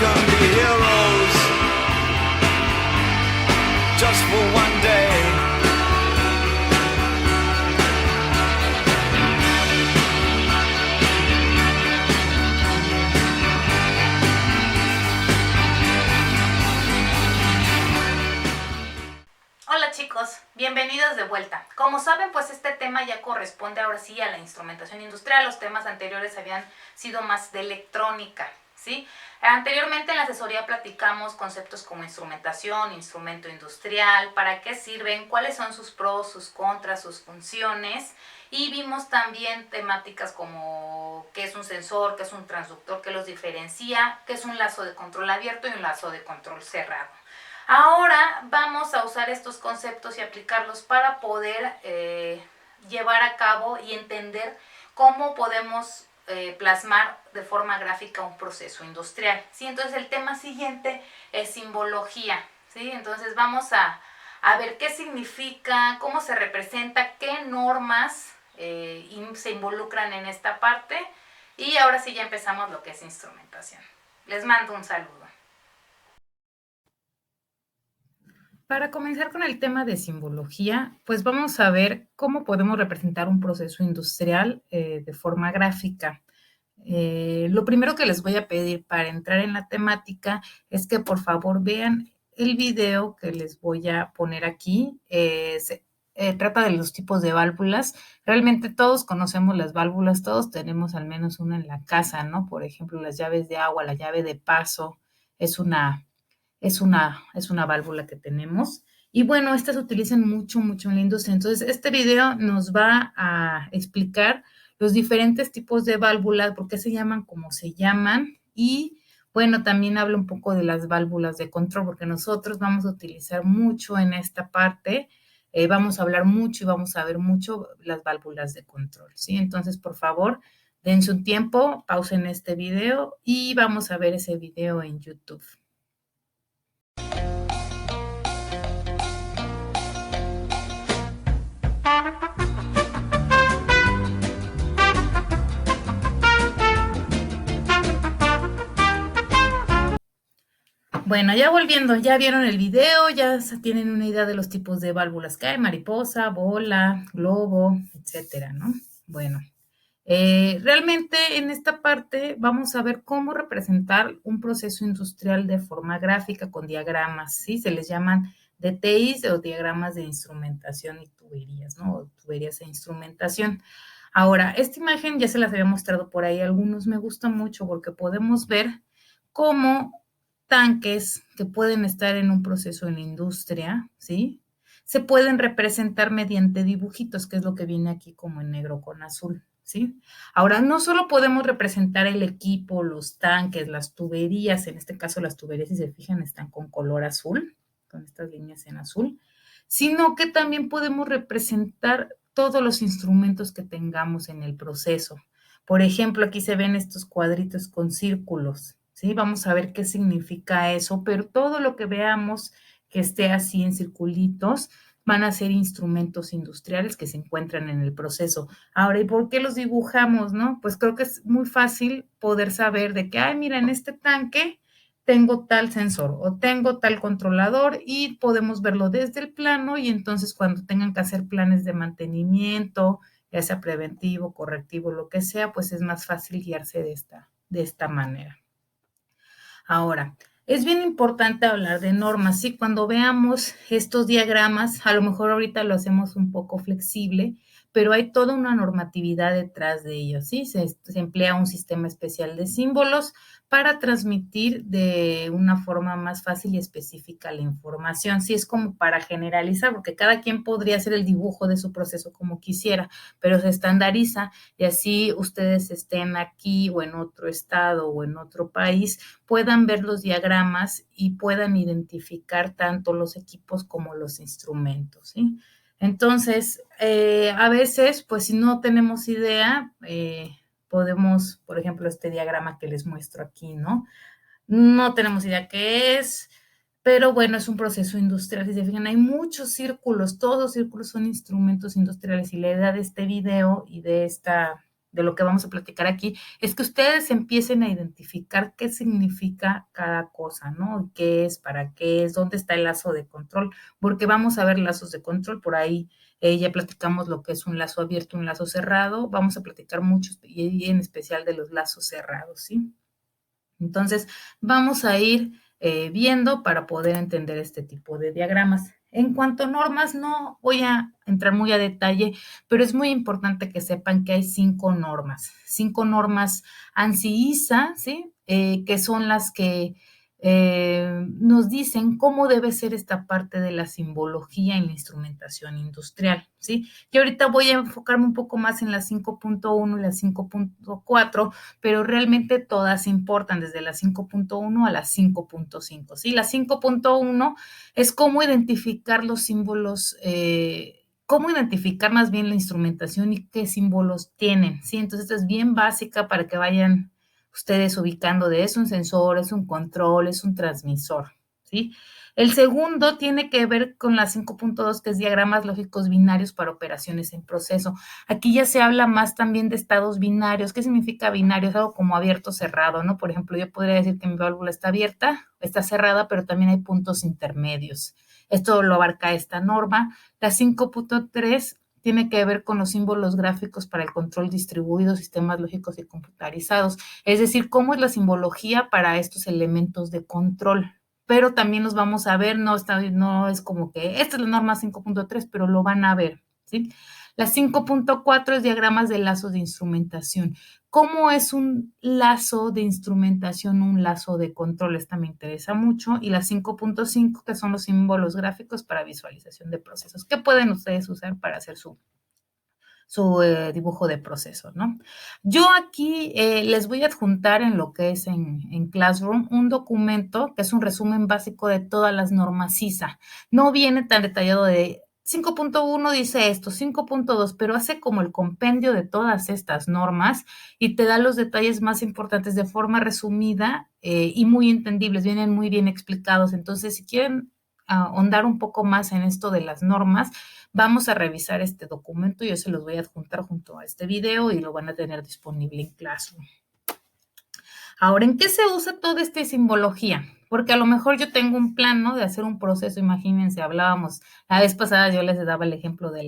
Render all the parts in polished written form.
can be heroes just for one day. Hola chicos, bienvenidos de vuelta. Como saben, pues este tema ya corresponde ahora sí a la instrumentación industrial. Los temas anteriores habían sido más de electrónica, ¿sí? Anteriormente en la asesoría platicamos conceptos como instrumentación, instrumento industrial, para qué sirven, cuáles son sus pros, sus contras, sus funciones. Y vimos también temáticas como qué es un sensor, qué es un transductor, qué los diferencia, qué es un lazo de control abierto y un lazo de control cerrado. Ahora vamos a usar estos conceptos y aplicarlos para poder llevar a cabo y entender cómo podemos plasmar de forma gráfica un proceso industrial, ¿sí? Entonces el tema siguiente es simbología, ¿sí? Entonces vamos a ver qué significa, cómo se representa, qué normas se involucran en esta parte, y ahora sí ya empezamos lo que es instrumentación. Les mando un saludo. Para comenzar con el tema de simbología, pues vamos a ver cómo podemos representar un proceso industrial de forma gráfica. Lo primero que les voy a pedir para entrar en la temática es que por favor vean el video que les voy a poner aquí. Trata de los tipos de válvulas. Realmente todos conocemos las válvulas, todos tenemos al menos una en la casa, ¿no? Por ejemplo, las llaves de agua, la llave de paso es una válvula que tenemos. Y bueno, estas se utilizan mucho en la industria. Entonces, este video nos va a explicar los diferentes tipos de válvulas, por qué se llaman como se llaman. Y bueno, también habla un poco de las válvulas de control, porque nosotros vamos a utilizar mucho en esta parte. Vamos a hablar mucho y vamos a ver mucho las válvulas de control, ¿sí? Entonces, por favor, dense un tiempo, pausen este video y vamos a ver ese video en YouTube. Bueno, ya volviendo, ya vieron el video, ya tienen una idea de los tipos de válvulas que hay, mariposa, bola, globo, etcétera, ¿no? Bueno, realmente en esta parte vamos a ver cómo representar un proceso industrial de forma gráfica con diagramas, ¿sí? Se les llaman DTIs o diagramas de instrumentación y tuberías, ¿no? O tuberías e instrumentación. Ahora, esta imagen ya se las había mostrado por ahí a algunos, me gusta mucho porque podemos ver cómo tanques que pueden estar en un proceso en la industria, ¿sí? Se pueden representar mediante dibujitos, que es lo que viene aquí como en negro con azul, ¿sí? Ahora, no solo podemos representar el equipo, los tanques, las tuberías, en este caso las tuberías, si se fijan, están con color azul, con estas líneas en azul, sino que también podemos representar todos los instrumentos que tengamos en el proceso. Por ejemplo, aquí se ven estos cuadritos con círculos, ¿sí? Vamos a ver qué significa eso, pero todo lo que veamos que esté así en circulitos van a ser instrumentos industriales que se encuentran en el proceso. Ahora, ¿y por qué los dibujamos, no? Pues creo que es muy fácil poder saber de que, ay, mira, en este tanque tengo tal sensor o tengo tal controlador y podemos verlo desde el plano y entonces cuando tengan que hacer planes de mantenimiento, ya sea preventivo, correctivo, lo que sea, pues es más fácil guiarse de esta manera. Ahora, es bien importante hablar de normas, ¿sí? Cuando veamos estos diagramas, a lo mejor ahorita lo hacemos un poco flexible, pero hay toda una normatividad detrás de ellos, ¿sí? Se emplea un sistema especial de símbolos para transmitir de una forma más fácil y específica la información, sí, es como para generalizar, porque cada quien podría hacer el dibujo de su proceso como quisiera, pero se estandariza y así ustedes estén aquí o en otro estado o en otro país, puedan ver los diagramas y puedan identificar tanto los equipos como los instrumentos, ¿sí? Entonces, a veces, pues si no tenemos idea, podemos, por ejemplo, este diagrama que les muestro aquí, ¿no? No tenemos idea qué es, pero bueno, es un proceso industrial. Si se fijan, hay muchos círculos, todos los círculos son instrumentos industriales y la idea de este video y de esta de lo que vamos a platicar aquí, es que ustedes empiecen a identificar qué significa cada cosa, ¿no? ¿Qué es, para qué es, dónde está el lazo de control? Porque vamos a ver lazos de control, por ahí ya platicamos lo que es un lazo abierto, un lazo cerrado, vamos a platicar mucho y en especial de los lazos cerrados, ¿sí? Entonces, vamos a ir viendo para poder entender este tipo de diagramas. En cuanto a normas, no voy a entrar muy a detalle, pero es muy importante que sepan que hay 5 normas ANSI-ISA, ¿sí? Que son las que nos dicen cómo debe ser esta parte de la simbología en la instrumentación industrial, ¿sí? Y ahorita voy a enfocarme un poco más en la 5.1 y la 5.4, pero realmente todas importan, desde la 5.1 a la 5.5, ¿sí? La 5.1 es cómo identificar los símbolos, cómo identificar más bien la instrumentación y qué símbolos tienen, ¿sí? Entonces, esta es bien básica para que vayan ustedes ubicando de es un sensor, es un control, es un transmisor, ¿sí? El segundo tiene que ver con la 5.2, que es diagramas lógicos binarios para operaciones en proceso. Aquí ya se habla más también de estados binarios. ¿Qué significa binario? Es algo como abierto, cerrado, ¿no? Por ejemplo, yo podría decir que mi válvula está abierta, está cerrada, pero también hay puntos intermedios. Esto lo abarca esta norma. La 5.3 tiene que ver con los símbolos gráficos para el control distribuido, sistemas lógicos y computarizados. Es decir, cómo es la simbología para estos elementos de control. Pero también los vamos a ver, no es como que esta es la norma 5.3, pero lo van a ver, ¿sí? La 5.4 es diagramas de lazos de instrumentación. ¿Cómo es un lazo de instrumentación, un lazo de control? Esta me interesa mucho. Y la 5.5, que son los símbolos gráficos para visualización de procesos. ¿Qué pueden ustedes usar para hacer su dibujo de proceso, ¿no? Yo aquí les voy a adjuntar en lo que es en Classroom un documento que es un resumen básico de todas las normas ISA. No viene tan detallado de 5.1 dice esto, 5.2, pero hace como el compendio de todas estas normas y te da los detalles más importantes de forma resumida y muy entendibles, vienen muy bien explicados. Entonces, si quieren ahondar un poco más en esto de las normas, vamos a revisar este documento. Yo se los voy a adjuntar junto a este video y lo van a tener disponible en Classroom. Ahora, ¿en qué se usa toda esta simbología? Porque a lo mejor yo tengo un plan, ¿no? De hacer un proceso, imagínense, hablábamos, la vez pasada yo les daba el ejemplo de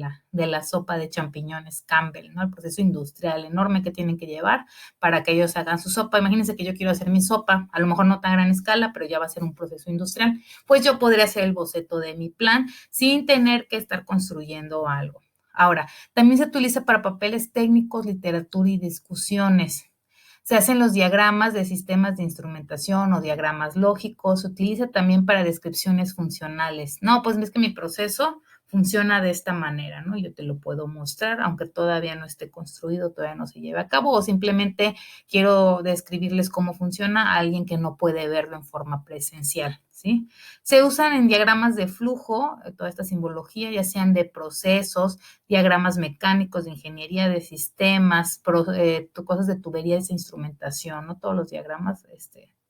la sopa de champiñones Campbell, ¿no? El proceso industrial enorme que tienen que llevar para que ellos hagan su sopa. Imagínense que yo quiero hacer mi sopa, a lo mejor no tan gran escala, pero ya va a ser un proceso industrial. Pues yo podría hacer el boceto de mi plan sin tener que estar construyendo algo. Ahora, también se utiliza para papeles técnicos, literatura y discusiones. Se hacen los diagramas de sistemas de instrumentación o diagramas lógicos. Se utiliza también para descripciones funcionales. No, pues es que mi proceso funciona de esta manera, ¿no? Yo te lo puedo mostrar, aunque todavía no esté construido, todavía no se lleve a cabo, o simplemente quiero describirles cómo funciona a alguien que no puede verlo en forma presencial, ¿sí? Se usan en diagramas de flujo, toda esta simbología, ya sean de procesos, diagramas mecánicos, de ingeniería de sistemas, cosas de tuberías e instrumentación, ¿no? Todos los diagramas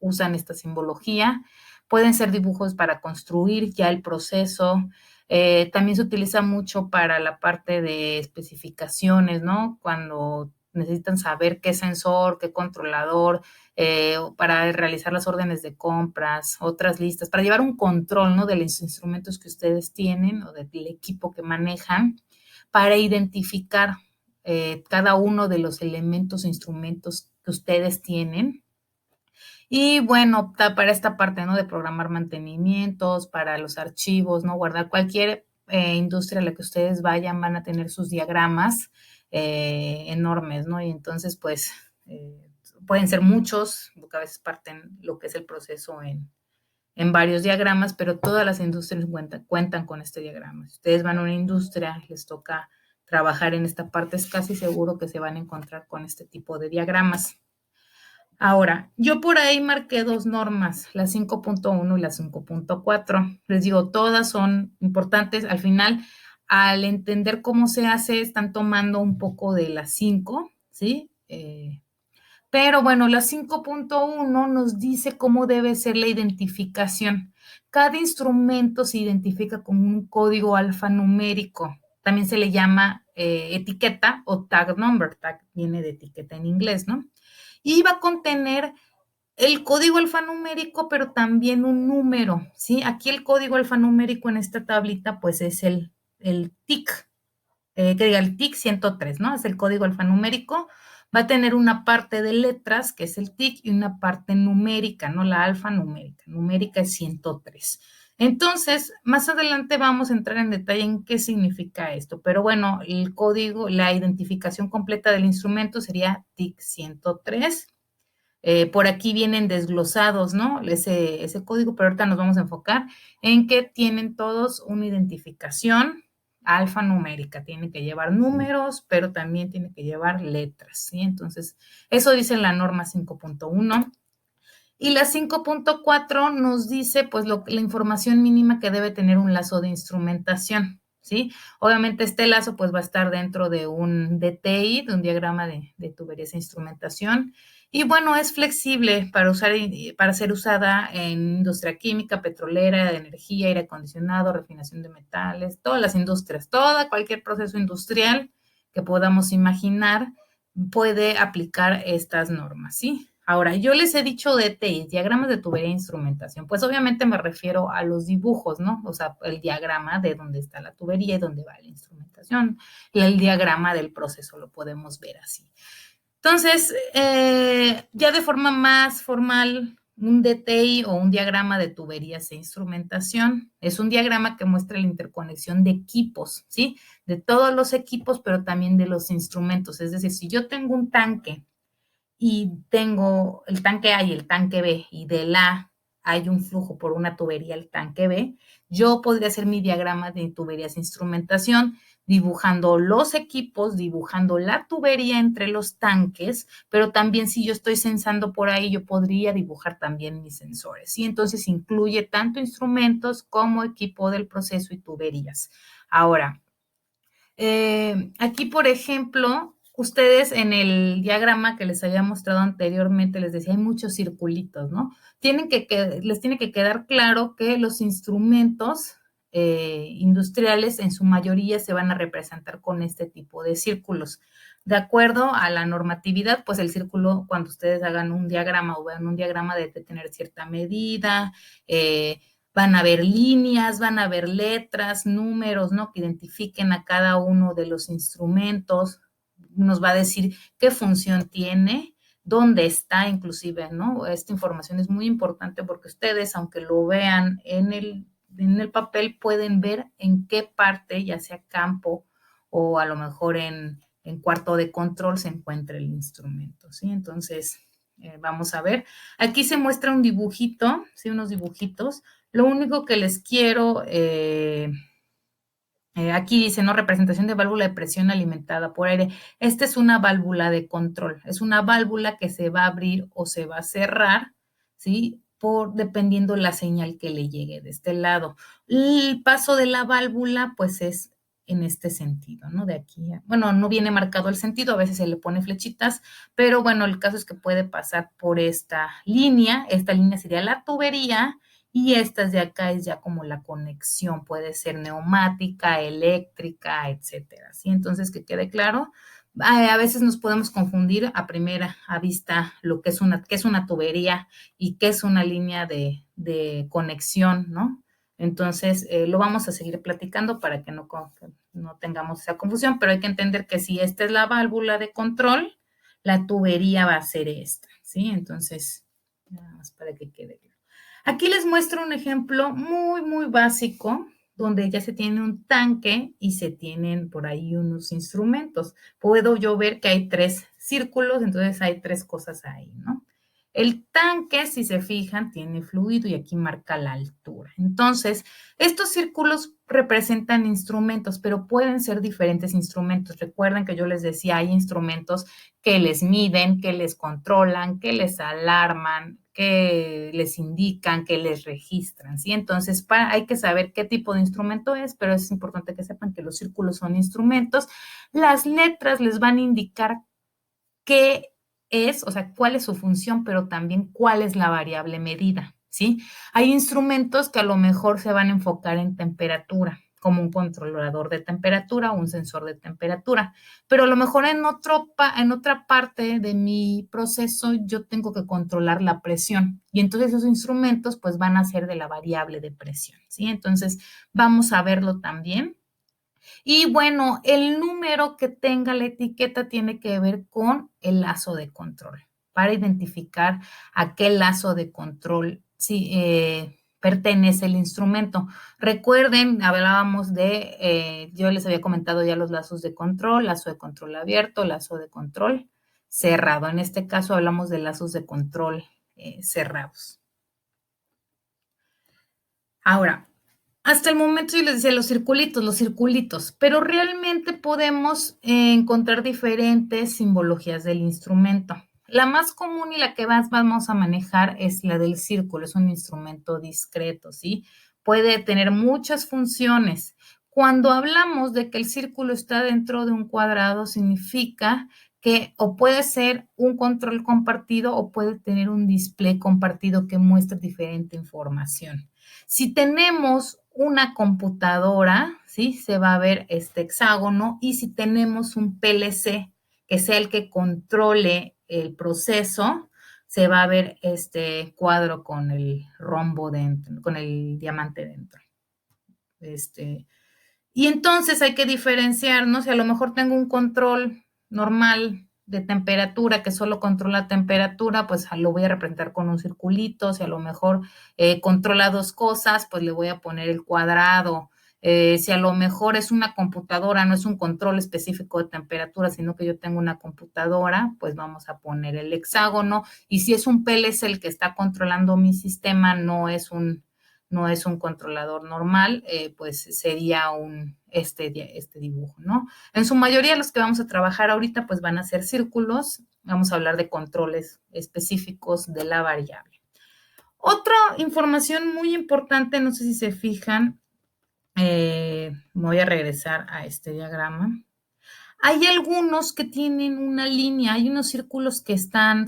usan esta simbología. Pueden ser dibujos para construir ya el proceso. También se utiliza mucho para la parte de especificaciones, ¿no? Cuando necesitan saber qué sensor, qué controlador, para realizar las órdenes de compras, otras listas, para llevar un control, ¿no? De los instrumentos que ustedes tienen o del equipo que manejan, para identificar cada uno de los elementos e instrumentos que ustedes tienen. Y bueno, para esta parte, ¿no? De programar mantenimientos, para los archivos, ¿no? Guardar cualquier industria a la que ustedes vayan, van a tener sus diagramas enormes, ¿no? Y entonces, pues, pueden ser muchos, porque a veces parten lo que es el proceso en varios diagramas, pero todas las industrias cuentan con este diagrama. Si ustedes van a una industria, les toca trabajar en esta parte, es casi seguro que se van a encontrar con este tipo de diagramas. Ahora, yo por ahí marqué 2 normas, la 5.1 y la 5.4. Les digo, todas son importantes. Al final, al entender cómo se hace, están tomando un poco de la 5, ¿sí? Pero bueno, la 5.1 nos dice cómo debe ser la identificación. Cada instrumento se identifica con un código alfanumérico. también se le llama etiqueta o tag number. Tag viene de etiqueta en inglés, ¿no? Y va a contener el código alfanumérico, pero también un número, ¿sí? Aquí el código alfanumérico en esta tablita, pues es el TIC, que diga el TIC 103, ¿no? Es el código alfanumérico. Va a tener una parte de letras, que es el TIC, y una parte numérica, ¿no? La alfanumérica. Numérica es 103. Entonces, más adelante vamos a entrar en detalle en qué significa esto. Pero bueno, el código, la identificación completa del instrumento sería TIC 103. Por aquí vienen desglosados, ¿no? Ese código, pero ahorita nos vamos a enfocar en que tienen todos una identificación alfanumérica. Tienen que llevar números, pero también tienen que llevar letras, ¿sí? Entonces, eso dice la norma 5.1. Y la 5.4 nos dice, pues, la información mínima que debe tener un lazo de instrumentación, ¿sí? Obviamente este lazo, pues, va a estar dentro de un DTI, de un diagrama de tuberías e instrumentación. Y bueno, es flexible para ser usada en industria química, petrolera, de energía, aire acondicionado, refinación de metales, todas las industrias, cualquier proceso industrial que podamos imaginar puede aplicar estas normas, ¿sí? Ahora, yo les he dicho DTI, diagramas de tubería e instrumentación, pues obviamente me refiero a los dibujos, ¿no? O sea, el diagrama de dónde está la tubería y dónde va la instrumentación, y el diagrama del proceso lo podemos ver así. Entonces, ya de forma más formal, un DTI o un diagrama de tuberías e instrumentación es un diagrama que muestra la interconexión de equipos, ¿sí? De todos los equipos, pero también de los instrumentos. Es decir, si yo tengo un tanque y tengo el tanque A y el tanque B, y del A hay un flujo por una tubería al tanque B, yo podría hacer mi diagrama de tuberías e instrumentación, dibujando los equipos, dibujando la tubería entre los tanques, pero también si yo estoy sensando por ahí, yo podría dibujar también mis sensores, ¿sí? Entonces incluye tanto instrumentos como equipo del proceso y tuberías. Ahora, aquí, por ejemplo, ustedes en el diagrama que les había mostrado anteriormente, les decía, hay muchos circulitos, ¿no? Les tiene que quedar claro que los instrumentos industriales en su mayoría se van a representar con este tipo de círculos. De acuerdo a la normatividad, pues el círculo, cuando ustedes hagan un diagrama o vean un diagrama, debe tener cierta medida, van a ver líneas, van a ver letras, números, ¿no? Que identifiquen a cada uno de los instrumentos. Nos va a decir qué función tiene, dónde está inclusive, ¿no? Esta información es muy importante porque ustedes, aunque lo vean en el papel, pueden ver en qué parte, ya sea campo o a lo mejor en cuarto de control, se encuentra el instrumento, ¿sí? Entonces, vamos a ver. Aquí se muestra un dibujito, ¿sí? Unos dibujitos. Lo único que les quiero, aquí dice, ¿no? Representación de válvula de presión alimentada por aire. Esta es una válvula de control. Es una válvula que se va a abrir o se va a cerrar, ¿sí? Dependiendo la señal que le llegue de este lado. El paso de la válvula, pues es en este sentido, ¿no? De aquí, bueno, no viene marcado el sentido, a veces se le pone flechitas, pero bueno, el caso es que puede pasar por esta línea sería la tubería, y estas de acá es ya como la conexión, puede ser neumática, eléctrica, etcétera, ¿sí? Entonces, que quede claro. A veces nos podemos confundir a primera vista lo que es una tubería y qué es una línea de conexión, ¿no? Entonces, lo vamos a seguir platicando para que no tengamos esa confusión, pero hay que entender que si esta es la válvula de control, la tubería va a ser esta, ¿sí? Entonces, nada más para que quede claro. Aquí les muestro un ejemplo muy, muy básico, donde ya se tiene un tanque y se tienen por ahí unos instrumentos. Puedo yo ver que hay 3 círculos, entonces hay 3 cosas ahí, ¿no? El tanque, si se fijan, tiene fluido y aquí marca la altura. Entonces, estos círculos representan instrumentos, pero pueden ser diferentes instrumentos. Recuerden que yo les decía, hay instrumentos que les miden, que les controlan, que les alarman, que les indican, que les registran, ¿sí? Entonces, hay que saber qué tipo de instrumento es, pero es importante que sepan que los círculos son instrumentos. Las letras les van a indicar qué es, o sea, cuál es su función, pero también cuál es la variable medida, ¿sí? Hay instrumentos que a lo mejor se van a enfocar en temperatura, como un controlador de temperatura o un sensor de temperatura. Pero a lo mejor en otra parte de mi proceso yo tengo que controlar la presión y entonces esos instrumentos pues van a ser de la variable de presión, ¿sí? Entonces vamos a verlo también. Y bueno, el número que tenga la etiqueta tiene que ver con el lazo de control para identificar a qué lazo de control pertenece el instrumento. Recuerden, hablábamos yo les había comentado ya los lazos de control, lazo de control abierto, lazo de control cerrado. En este caso hablamos de lazos de control cerrados. Ahora, hasta el momento yo les decía los circulitos, pero realmente podemos encontrar diferentes simbologías del instrumento. La más común y la que más vamos a manejar es la del círculo, es un instrumento discreto, ¿sí? Puede tener muchas funciones. Cuando hablamos de que el círculo está dentro de un cuadrado, significa que o puede ser un control compartido o puede tener un display compartido que muestra diferente información. Si tenemos una computadora, ¿sí? Se va a ver este hexágono, y si tenemos un PLC, que sea el que controle el proceso, se va a ver este cuadro con el rombo dentro, con el diamante dentro. Y entonces hay que diferenciar, ¿no? Si a lo mejor tengo un control normal de temperatura que solo controla temperatura, pues lo voy a representar con un circulito. Si a lo mejor controla dos cosas, pues le voy a poner el cuadrado. Si a lo mejor es una computadora, no es un control específico de temperatura, sino que yo tengo una computadora, pues vamos a poner el hexágono. Y si es un PLC el que está controlando mi sistema, no es un controlador normal, pues sería este dibujo, ¿no? En su mayoría los que vamos a trabajar ahorita pues van a ser círculos. Vamos a hablar de controles específicos de la variable. Otra información muy importante, no sé si se fijan, voy a regresar a este diagrama. Hay algunos que tienen una línea, hay unos círculos que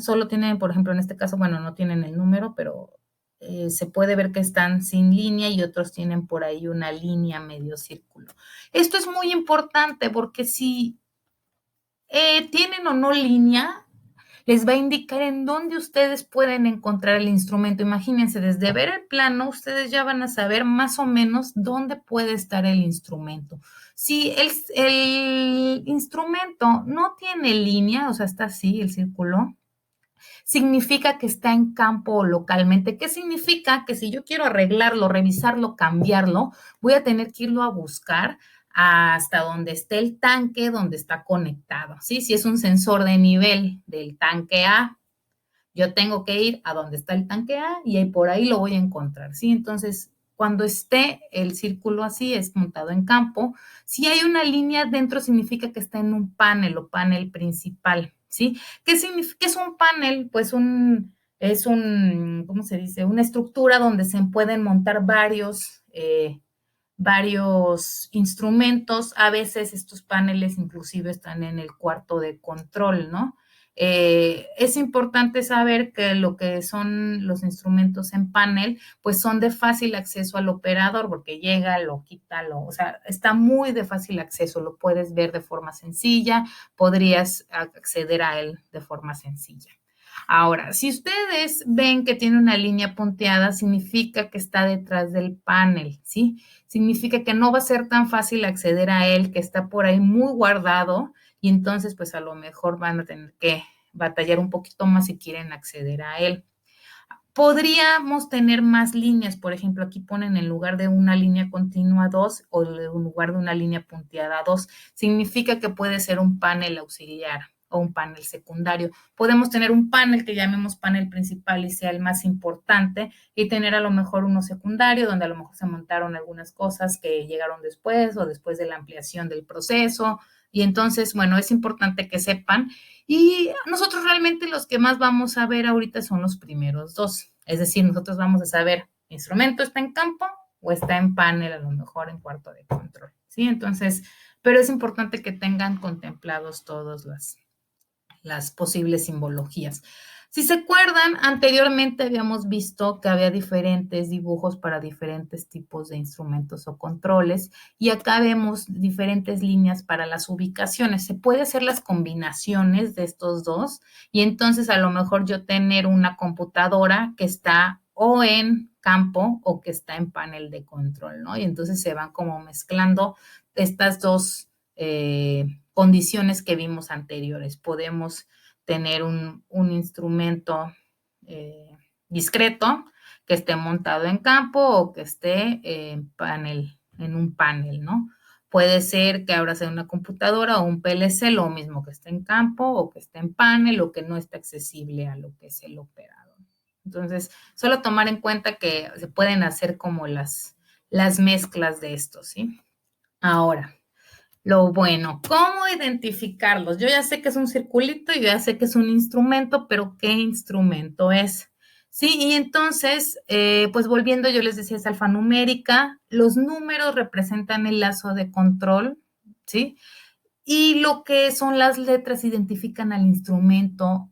solo tienen, por ejemplo, en este caso, bueno, no tienen el número, pero se puede ver que están sin línea, y otros tienen por ahí una línea medio círculo. Esto es muy importante porque si tienen o no línea, les va a indicar en dónde ustedes pueden encontrar el instrumento. Imagínense, desde ver el plano, ustedes ya van a saber más o menos dónde puede estar el instrumento. Si el instrumento no tiene línea, o sea, está así el círculo, significa que está en campo localmente. ¿Qué significa? Que si yo quiero arreglarlo, revisarlo, cambiarlo, voy a tener que irlo a buscar hasta donde esté el tanque, donde está conectado, ¿sí? Si es un sensor de nivel del tanque A, yo tengo que ir a donde está el tanque A y ahí por ahí lo voy a encontrar, ¿sí? Entonces, cuando esté el círculo así, es montado en campo. Si hay una línea dentro, significa que está en un panel o panel principal, ¿sí? ¿Qué significa? ¿Qué es un panel? Pues ¿cómo se dice? Una estructura donde se pueden montar varios instrumentos. A veces estos paneles inclusive están en el cuarto de control, ¿no? Es importante saber que lo que son los instrumentos en panel, pues son de fácil acceso al operador, porque llega, lo quita, o sea, está muy de fácil acceso, lo puedes ver de forma sencilla, podrías acceder a él de forma sencilla. Ahora, si ustedes ven que tiene una línea punteada, significa que está detrás del panel, ¿sí? Significa que no va a ser tan fácil acceder a él, que está por ahí muy guardado, y entonces pues a lo mejor van a tener que batallar un poquito más si quieren acceder a él. Podríamos tener más líneas, por ejemplo, aquí ponen en lugar de una línea continua 2 o en lugar de una línea punteada 2. Significa que puede ser un panel auxiliar o un panel secundario. Podemos tener un panel que llamemos panel principal y sea el más importante, y tener a lo mejor uno secundario donde a lo mejor se montaron algunas cosas que llegaron después o después de la ampliación del proceso. Y entonces, bueno, es importante que sepan. Y nosotros realmente los que más vamos a ver ahorita son los primeros dos. Es decir, nosotros vamos a saber, ¿instrumento está en campo o está en panel, a lo mejor en cuarto de control? ¿Sí? Entonces, pero es importante que tengan contemplados todas las posibles simbologías. Si se acuerdan, anteriormente habíamos visto que había diferentes dibujos para diferentes tipos de instrumentos o controles y acá vemos diferentes líneas para las ubicaciones. Se puede hacer las combinaciones de estos dos y entonces a lo mejor yo tener una computadora que está o en campo o que está en panel de control, ¿no? Y entonces se van como mezclando estas dos condiciones que vimos anteriores. Podemos tener un instrumento discreto que esté montado en campo o que esté en un panel, ¿no? Puede ser que ahora sea una computadora o un PLC, lo mismo que esté en campo o que esté en panel o que no esté accesible a lo que es el operador. Entonces, solo tomar en cuenta que se pueden hacer como las mezclas de esto, ¿sí? Ahora, lo bueno, ¿cómo identificarlos? Yo ya sé que es un circulito, yo ya sé que es un instrumento, pero ¿qué instrumento es? Sí, y entonces, pues volviendo, yo les decía, es alfanumérica, los números representan el lazo de control, ¿sí? Y lo que son las letras identifican al instrumento,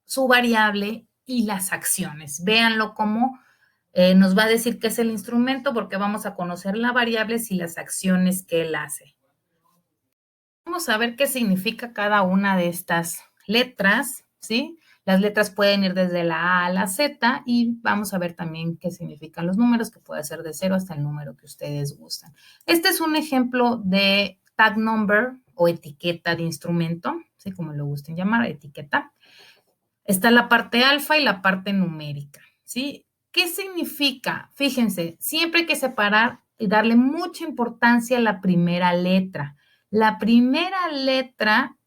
su variable y las acciones. Véanlo como nos va a decir qué es el instrumento porque vamos a conocer la variable y las acciones que él hace. Vamos a ver qué significa cada una de estas letras, ¿sí? Las letras pueden ir desde la A a la Z y vamos a ver también qué significan los números, que puede ser de 0 hasta el número que ustedes gustan. Este es un ejemplo de tag number o etiqueta de instrumento, ¿sí? Como lo gusten llamar, etiqueta. Está la parte alfa y la parte numérica, ¿sí? ¿Qué significa? Fíjense, siempre hay que separar y darle mucha importancia a la primera letra. La primera letra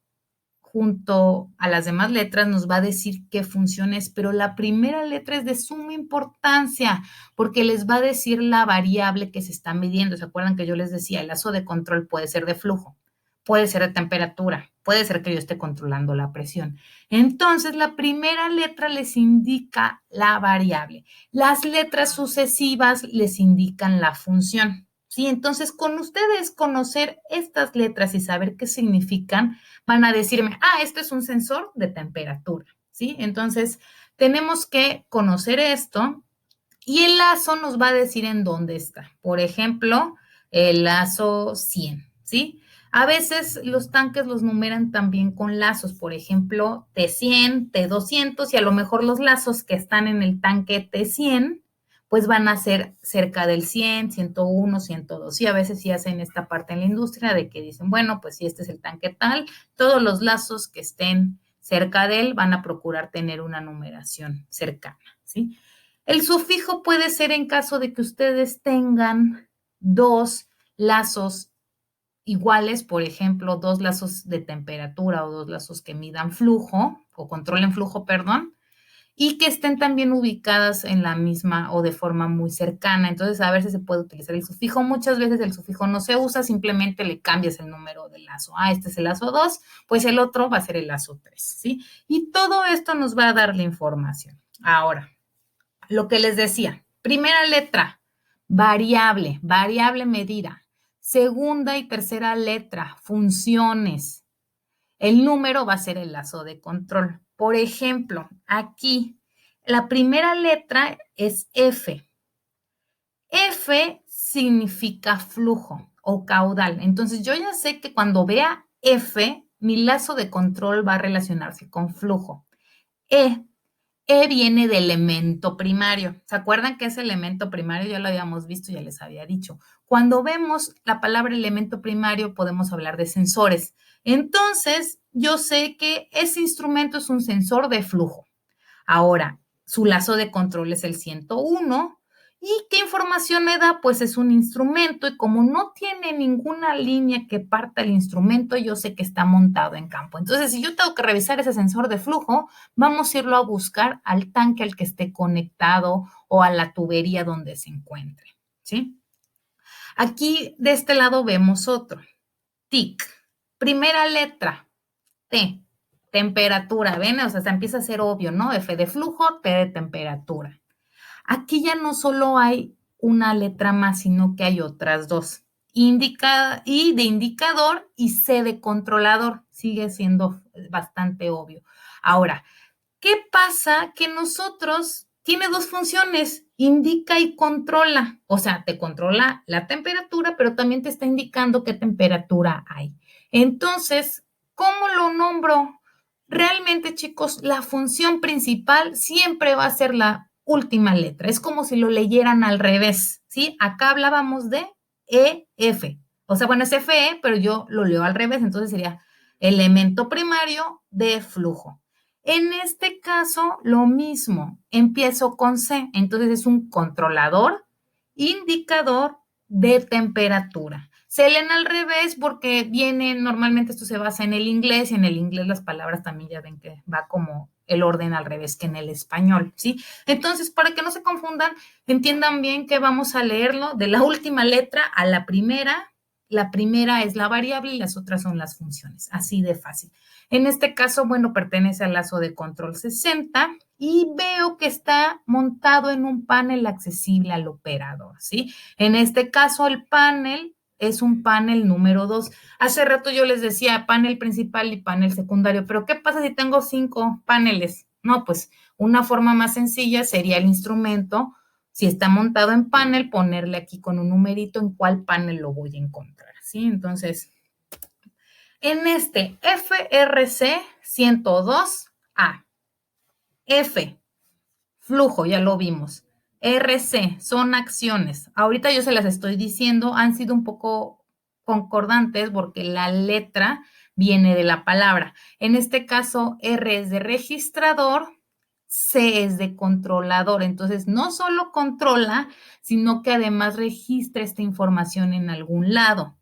junto a las demás letras nos va a decir qué función es, pero la primera letra es de suma importancia porque les va a decir la variable que se está midiendo. ¿Se acuerdan que yo les decía? El lazo de control puede ser de flujo, puede ser de temperatura, puede ser que yo esté controlando la presión. Entonces, la primera letra les indica la variable. Las letras sucesivas les indican la función. ¿Sí? Entonces, con ustedes conocer estas letras y saber qué significan, van a decirme, este es un sensor de temperatura, ¿sí? Entonces, tenemos que conocer esto y el lazo nos va a decir en dónde está. Por ejemplo, el lazo 100, ¿sí? A veces los tanques los numeran también con lazos, por ejemplo, T100, T200 y a lo mejor los lazos que están en el tanque T100 pues van a ser cerca del 100, 101, 102. Y a veces sí hacen esta parte en la industria de que dicen, bueno, pues si este es el tanque tal, todos los lazos que estén cerca de él van a procurar tener una numeración cercana, ¿sí? El sufijo puede ser en caso de que ustedes tengan dos lazos iguales, por ejemplo, dos lazos de temperatura o dos lazos que midan flujo o controlen flujo, perdón, y que estén también ubicadas en la misma o de forma muy cercana. Entonces, a ver si se puede utilizar el sufijo. Muchas veces el sufijo no se usa, simplemente le cambias el número del lazo. Este es el lazo 2, pues el otro va a ser el lazo 3, ¿sí? Y todo esto nos va a dar la información. Ahora, lo que les decía, primera letra, variable, variable medida. Segunda y tercera letra, funciones. El número va a ser el lazo de control. Por ejemplo, aquí la primera letra es F. F significa flujo o caudal. Entonces yo ya sé que cuando vea F, mi lazo de control va a relacionarse con flujo. E viene de elemento primario. ¿Se acuerdan que ese elemento primario ya lo habíamos visto, ya les había dicho? Cuando vemos la palabra elemento primario podemos hablar de sensores. Entonces, yo sé que ese instrumento es un sensor de flujo. Ahora, su lazo de control es el 101. ¿Y qué información me da? Pues es un instrumento y como no tiene ninguna línea que parta el instrumento, yo sé que está montado en campo. Entonces, si yo tengo que revisar ese sensor de flujo, vamos a irlo a buscar al tanque al que esté conectado o a la tubería donde se encuentre, ¿sí? Aquí de este lado vemos otro. TIC. Primera letra, T. Temperatura, ¿ven? O sea, se empieza a ser obvio, ¿no? F de flujo, T de temperatura. Aquí ya no solo hay una letra más, sino que hay otras dos. I de indicador y C de controlador. Sigue siendo bastante obvio. Ahora, ¿Qué pasa? Que nosotros tiene dos funciones, indica y controla. O sea, te controla la temperatura, pero también te está indicando qué temperatura hay. Entonces, ¿cómo lo nombro? Realmente, chicos, la función principal siempre va a ser la última letra. Es como si lo leyeran al revés, ¿sí? Acá hablábamos de EF. O sea, bueno, es FE, pero yo lo leo al revés, entonces sería elemento primario de flujo. En este caso, lo mismo, empiezo con C, entonces es un controlador, indicador de temperatura. Se leen al revés porque viene, normalmente esto se basa en el inglés, y en el inglés las palabras también ya ven que va como el orden al revés que en el español, ¿sí? Entonces, para que no se confundan, entiendan bien que vamos a leerlo de la última letra a la primera. La primera es la variable y las otras son las funciones, así de fácil. En este caso, bueno, pertenece al lazo de control 60 y veo que está montado en un panel accesible al operador, ¿sí? En este caso, el panel es un panel número 2. Hace rato yo les decía panel principal y panel secundario, pero ¿qué pasa si tengo 5 paneles? No, pues una forma más sencilla sería el instrumento, si está montado en panel, ponerle aquí con un numerito en cuál panel lo voy a encontrar, ¿sí? Entonces, en este FRC 102A, F, flujo, ya lo vimos. RC, son acciones. Ahorita yo se las estoy diciendo, han sido un poco concordantes porque la letra viene de la palabra. En este caso, R es de registrador, C es de controlador. Entonces, no solo controla, sino que además registra esta información en algún lado.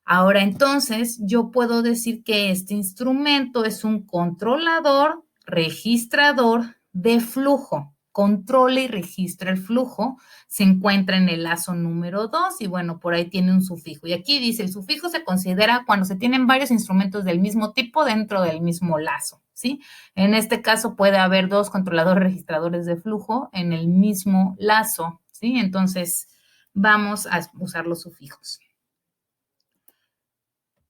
Ahora, entonces, yo puedo decir que este instrumento es un controlador, registrador de flujo. Controla y registra el flujo. Se encuentra en el lazo número 2 y bueno, por ahí tiene un sufijo. Y aquí dice, el sufijo se considera cuando se tienen varios instrumentos del mismo tipo dentro del mismo lazo, ¿sí? En este caso puede haber 2 controladores registradores de flujo en el mismo lazo, ¿sí? Entonces, vamos a usar los sufijos.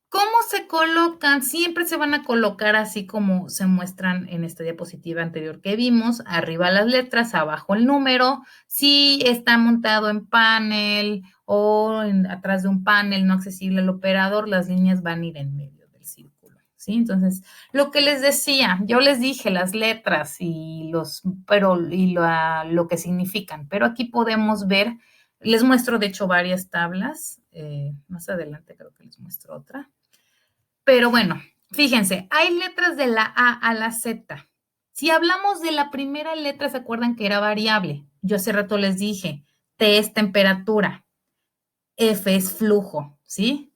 ¿Cómo se colocan? Siempre se van a colocar así como se muestran en esta diapositiva anterior que vimos. Arriba las letras, abajo el número. Si está montado en panel o atrás de un panel no accesible al operador, las líneas van a ir en medio del círculo, ¿sí? Entonces, lo que les decía, yo les dije las letras y lo que significan, pero aquí podemos ver, les muestro de hecho varias tablas. Más adelante creo que les muestro otra. Pero bueno, fíjense, hay letras de la A a la Z. Si hablamos de la primera letra, ¿se acuerdan que era variable? Yo hace rato les dije, T es temperatura, F es flujo, ¿sí?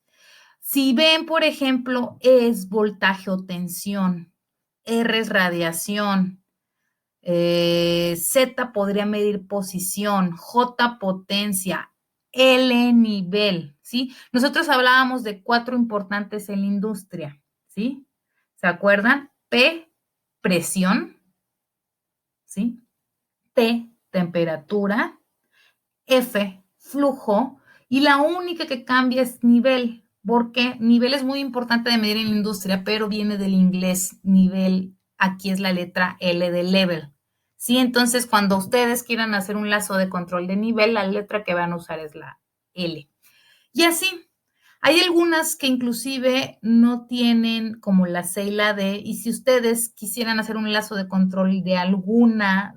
Si ven, por ejemplo, E es voltaje o tensión, R es radiación, Z podría medir posición, J potencia, L nivel, ¿sí? Nosotros hablábamos de 4 importantes en la industria, ¿sí? ¿Se acuerdan? P, presión, ¿sí? T, temperatura, F, flujo, y la única que cambia es nivel, porque nivel es muy importante de medir en la industria, pero viene del inglés nivel, aquí es la letra L de level, ¿sí? Entonces, cuando ustedes quieran hacer un lazo de control de nivel, la letra que van a usar es la L. Y así, hay algunas que inclusive no tienen como la C y la D, y si ustedes quisieran hacer un lazo de control de alguna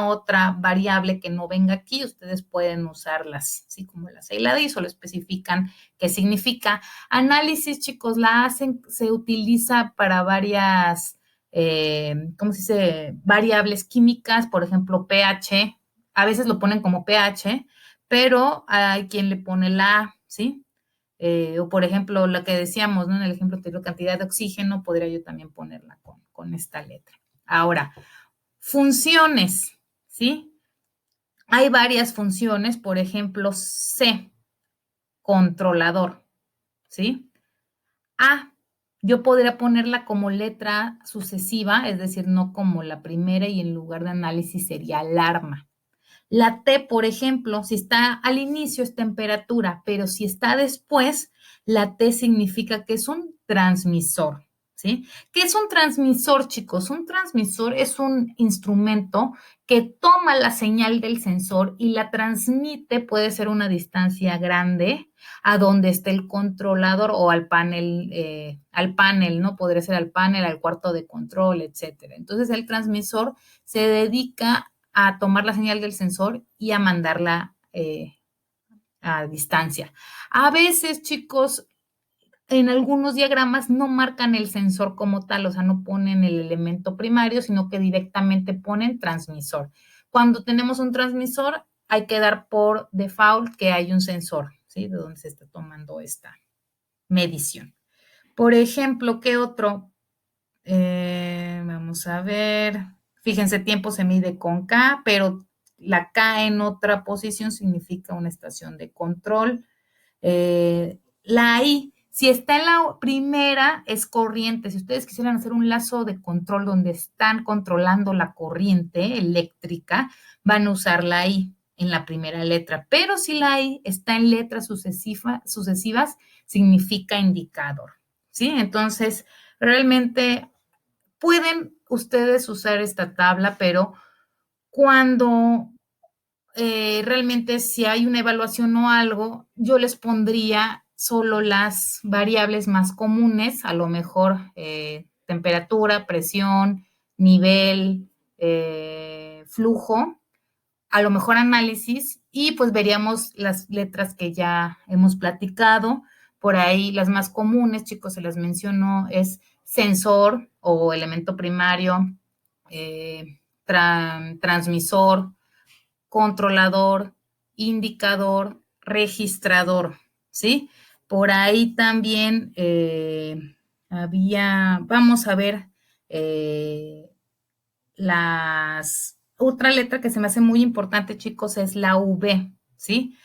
otra variable que no venga aquí, ustedes pueden usarlas, ¿sí? Como la C y la D, y solo especifican qué significa. Análisis, chicos, se utiliza para varias, ¿cómo se dice? Variables químicas, por ejemplo, pH, a veces lo ponen como pH, pero hay quien le pone la A, ¿sí? O por ejemplo, lo que decíamos, ¿no? En el ejemplo anterior, cantidad de oxígeno, podría yo también ponerla con esta letra. Ahora, funciones, ¿sí? Hay varias funciones, por ejemplo, C, controlador, ¿sí? A, yo podría ponerla como letra sucesiva, es decir, no como la primera, y en lugar de análisis sería alarma. La T, por ejemplo, si está al inicio es temperatura, pero si está después, la T significa que es un transmisor, ¿sí? ¿Qué es un transmisor, chicos? Un transmisor es un instrumento que toma la señal del sensor y la transmite, puede ser una distancia grande, a donde esté el controlador o al panel, ¿no? Podría ser al panel, al cuarto de control, etcétera. Entonces, el transmisor se dedica a tomar la señal del sensor y a mandarla a distancia. A veces, chicos, en algunos diagramas no marcan el sensor como tal, o sea, no ponen el elemento primario, sino que directamente ponen transmisor. Cuando tenemos un transmisor, hay que dar por default que hay un sensor, ¿sí? De donde se está tomando esta medición. Por ejemplo, ¿qué otro? Vamos a ver. Fíjense, tiempo se mide con K, pero la K en otra posición significa una estación de control. La I, si está en la primera, es corriente. Si ustedes quisieran hacer un lazo de control donde están controlando la corriente eléctrica, van a usar la I en la primera letra. Pero si la I está en letras sucesivas, significa indicador, ¿sí? Entonces, realmente pueden ustedes usar esta tabla, pero cuando realmente si hay una evaluación o algo, yo les pondría solo las variables más comunes, a lo mejor temperatura, presión, nivel, flujo, a lo mejor análisis, y pues veríamos las letras que ya hemos platicado. Por ahí las más comunes, chicos, se las menciono, es sensor o elemento primario, transmisor, controlador, indicador, registrador, ¿sí? Por ahí también vamos a ver otra letra que se me hace muy importante, chicos, es la V, ¿sí?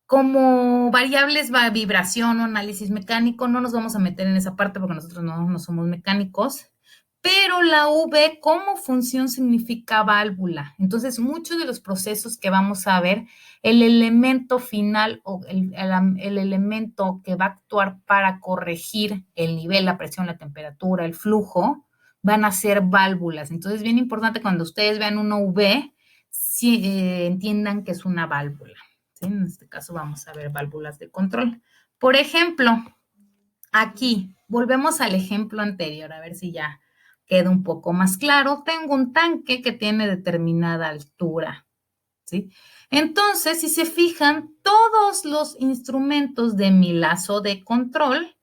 Como variables vibración o análisis mecánico, no nos vamos a meter en esa parte porque nosotros no somos mecánicos, pero la V como función significa válvula. Entonces, muchos de los procesos que vamos a ver, el elemento final o el elemento que va a actuar para corregir el nivel, la presión, la temperatura, el flujo, van a ser válvulas. Entonces, bien importante cuando ustedes vean una V, entiendan que es una válvula, ¿sí? En este caso vamos a ver válvulas de control. Por ejemplo, aquí, volvemos al ejemplo anterior, a ver si ya queda un poco más claro. Tengo un tanque que tiene determinada altura, ¿sí? Entonces, si se fijan, todos los instrumentos de mi lazo de control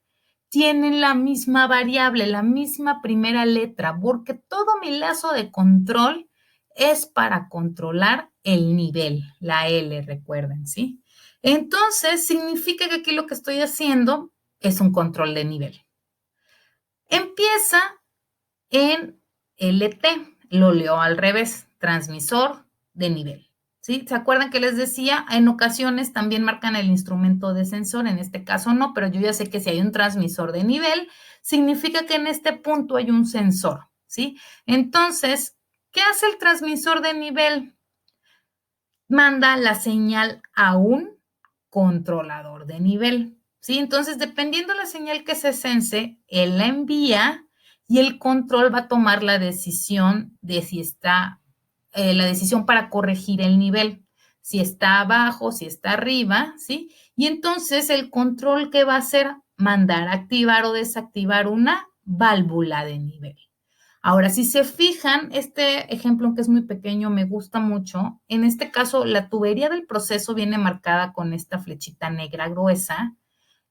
tienen la misma variable, la misma primera letra, porque todo mi lazo de control es para controlar el nivel, la L, recuerden, ¿sí? Entonces, significa que aquí lo que estoy haciendo es un control de nivel. Empieza en LT, lo leo al revés, transmisor de nivel, ¿sí? ¿Se acuerdan que les decía? En ocasiones también marcan el instrumento de sensor, en este caso no, pero yo ya sé que si hay un transmisor de nivel, significa que en este punto hay un sensor, ¿sí? Entonces, ¿qué hace el transmisor de nivel? Manda la señal a un controlador de nivel, ¿sí? Entonces, dependiendo de la señal que se sense, él la envía y el control va a tomar la decisión de si está, la decisión para corregir el nivel, si está abajo, si está arriba, ¿sí? Y entonces el control que va a hacer, mandar activar o desactivar una válvula de nivel. Ahora, si se fijan, este ejemplo que es muy pequeño me gusta mucho. En este caso, la tubería del proceso viene marcada con esta flechita negra gruesa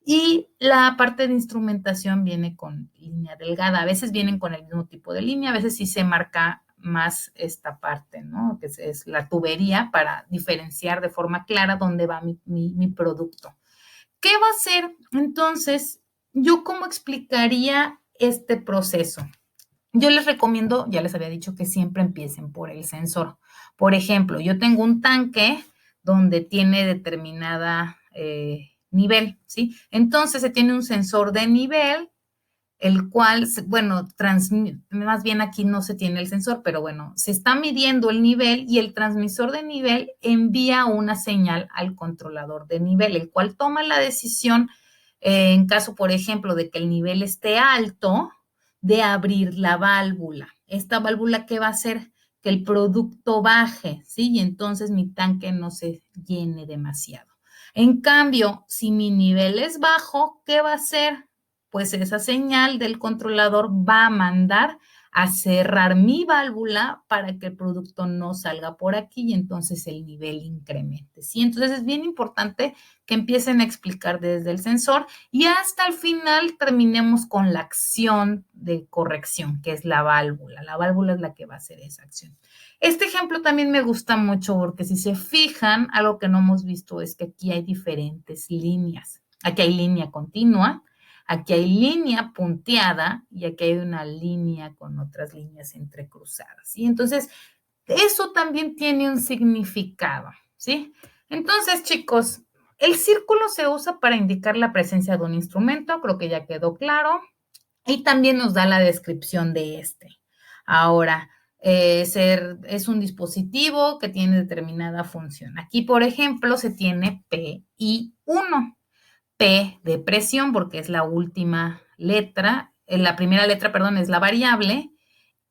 y la parte de instrumentación viene con línea delgada. A veces vienen con el mismo tipo de línea, a veces sí se marca más esta parte, ¿no? Que es la tubería para diferenciar de forma clara dónde va mi producto. ¿Qué va a hacer? Entonces, ¿yo cómo explicaría este proceso? Yo les recomiendo, ya les había dicho que siempre empiecen por el sensor. Por ejemplo, yo tengo un tanque donde tiene determinada nivel, ¿sí? Entonces se tiene un sensor de nivel, el cual, bueno, más bien aquí no se tiene el sensor, pero bueno, se está midiendo el nivel y el transmisor de nivel envía una señal al controlador de nivel, el cual toma la decisión en caso, por ejemplo, de que el nivel esté alto, de abrir la válvula. Esta válvula, ¿qué va a hacer? Que el producto baje, ¿sí? Y entonces mi tanque no se llene demasiado. En cambio, si mi nivel es bajo, ¿qué va a hacer? Pues esa señal del controlador va a mandar a cerrar mi válvula para que el producto no salga por aquí y entonces el nivel incremente, ¿sí? Entonces es bien importante que empiecen a explicar desde el sensor y hasta el final terminemos con la acción de corrección, que es la válvula. La válvula es la que va a hacer esa acción. Este ejemplo también me gusta mucho porque si se fijan, algo que no hemos visto es que aquí hay diferentes líneas. Aquí hay línea continua, aquí hay línea punteada y aquí hay una línea con otras líneas entrecruzadas, ¿sí? Entonces, eso también tiene un significado, ¿sí? Entonces, chicos, el círculo se usa para indicar la presencia de un instrumento, creo que ya quedó claro, y también nos da la descripción de este. Ahora, es un dispositivo que tiene determinada función. Aquí, por ejemplo, se tiene PI1. P de presión, porque es la última letra, la primera letra, perdón, es la variable,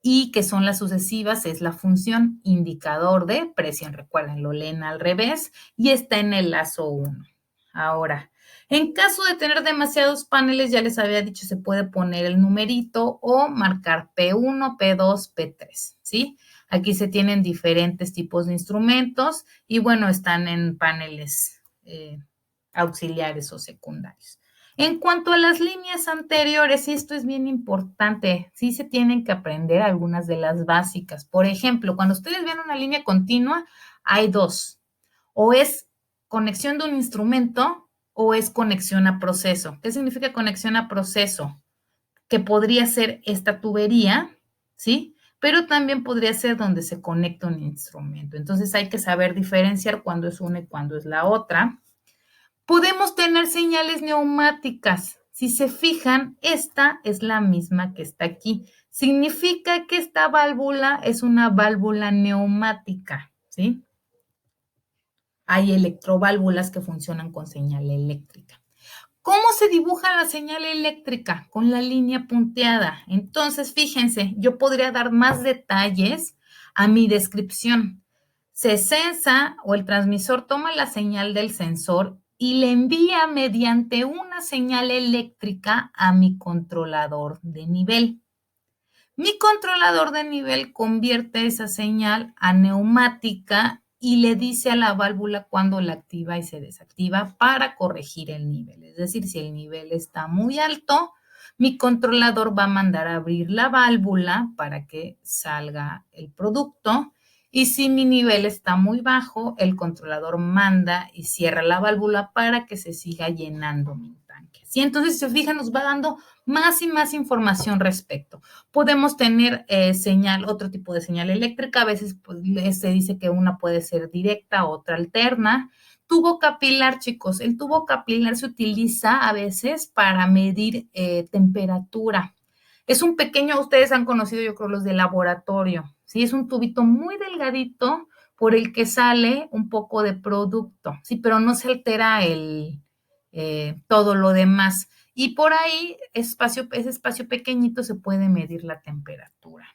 y que son las sucesivas, es la función indicador de presión. Recuerden, lo leen al revés y está en el lazo 1. Ahora, en caso de tener demasiados paneles, ya les había dicho, se puede poner el numerito o marcar P1, P2, P3, ¿sí? Aquí se tienen diferentes tipos de instrumentos y bueno, están en paneles auxiliares o secundarios. En cuanto a las líneas anteriores, y esto es bien importante, sí se tienen que aprender algunas de las básicas. Por ejemplo, cuando ustedes ven una línea continua, hay dos. O es conexión de un instrumento o es conexión a proceso. ¿Qué significa conexión a proceso? Que podría ser esta tubería, ¿sí? Pero también podría ser donde se conecta un instrumento. Entonces hay que saber diferenciar cuándo es una y cuándo es la otra. Podemos tener señales neumáticas. Si se fijan, esta es la misma que está aquí. Significa que esta válvula es una válvula neumática, ¿sí? Hay electroválvulas que funcionan con señal eléctrica. ¿Cómo se dibuja la señal eléctrica? Con la línea punteada. Entonces, fíjense, yo podría dar más detalles a mi descripción. Se sensa o el transmisor toma la señal del sensor y le envía mediante una señal eléctrica a mi controlador de nivel. Mi controlador de nivel convierte esa señal a neumática y le dice a la válvula cuándo la activa y se desactiva para corregir el nivel. Es decir, si el nivel está muy alto, mi controlador va a mandar a abrir la válvula para que salga el producto. Y si mi nivel está muy bajo, el controlador manda y cierra la válvula para que se siga llenando mi tanque. ¿Sí? Entonces, si se fijan, nos va dando más y más información respecto. Podemos tener otro tipo de señal eléctrica. A veces pues, se dice que una puede ser directa, otra alterna. Tubo capilar, chicos. El tubo capilar se utiliza a veces para medir temperatura. Es un pequeño, ustedes han conocido, yo creo, los de laboratorio, ¿sí? Es un tubito muy delgadito por el que sale un poco de producto, ¿sí? Pero no se altera todo lo demás. Y por ahí, ese espacio pequeñito se puede medir la temperatura.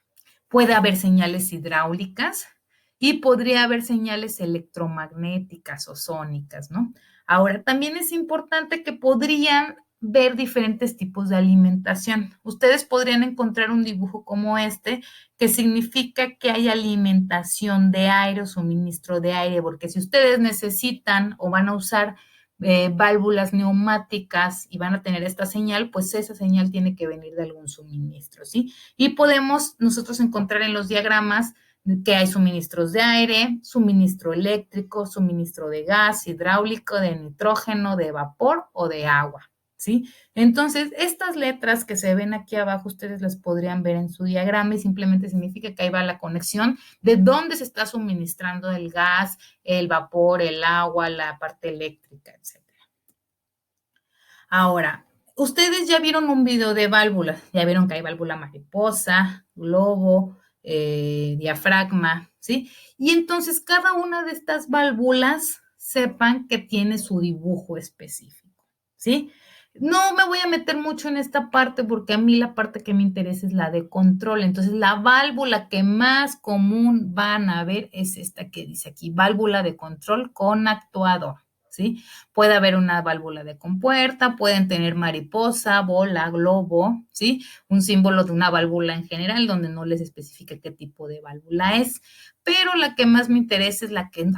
Puede haber señales hidráulicas y podría haber señales electromagnéticas o sónicas, ¿no? Ahora, también es importante que podrían ver diferentes tipos de alimentación. Ustedes podrían encontrar un dibujo como este, que significa que hay alimentación de aire o suministro de aire, porque si ustedes necesitan o van a usar válvulas neumáticas y van a tener esta señal, pues esa señal tiene que venir de algún suministro, ¿sí? Y podemos nosotros encontrar en los diagramas que hay suministros de aire, suministro eléctrico, suministro de gas, hidráulico, de nitrógeno, de vapor o de agua, ¿sí? Entonces, estas letras que se ven aquí abajo, ustedes las podrían ver en su diagrama y simplemente significa que ahí va la conexión de dónde se está suministrando el gas, el vapor, el agua, la parte eléctrica, etc. Ahora, ustedes ya vieron un video de válvulas, ya vieron que hay válvula mariposa, globo, diafragma, ¿sí? Y entonces cada una de estas válvulas sepan que tiene su dibujo específico, ¿sí? No me voy a meter mucho en esta parte porque a mí la parte que me interesa es la de control. Entonces, la válvula que más común van a ver es esta que dice aquí, válvula de control con actuador, ¿sí? Puede haber una válvula de compuerta, pueden tener mariposa, bola, globo, ¿sí? Un símbolo de una válvula en general donde no les especifica qué tipo de válvula es, pero la que más me interesa es la que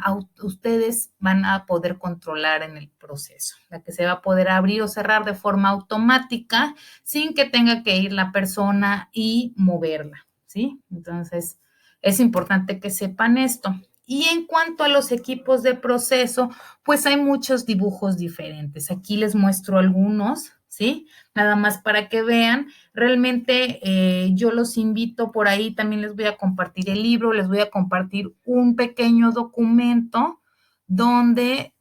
ustedes van a poder controlar en el proceso, la que se va a poder abrir o cerrar de forma automática sin que tenga que ir la persona y moverla, ¿sí? Entonces, es importante que sepan esto. Y en cuanto a los equipos de proceso, pues hay muchos dibujos diferentes. Aquí les muestro algunos, ¿sí? Nada más para que vean. Realmente yo los invito por ahí, también les voy a compartir el libro, les voy a compartir un pequeño documento donde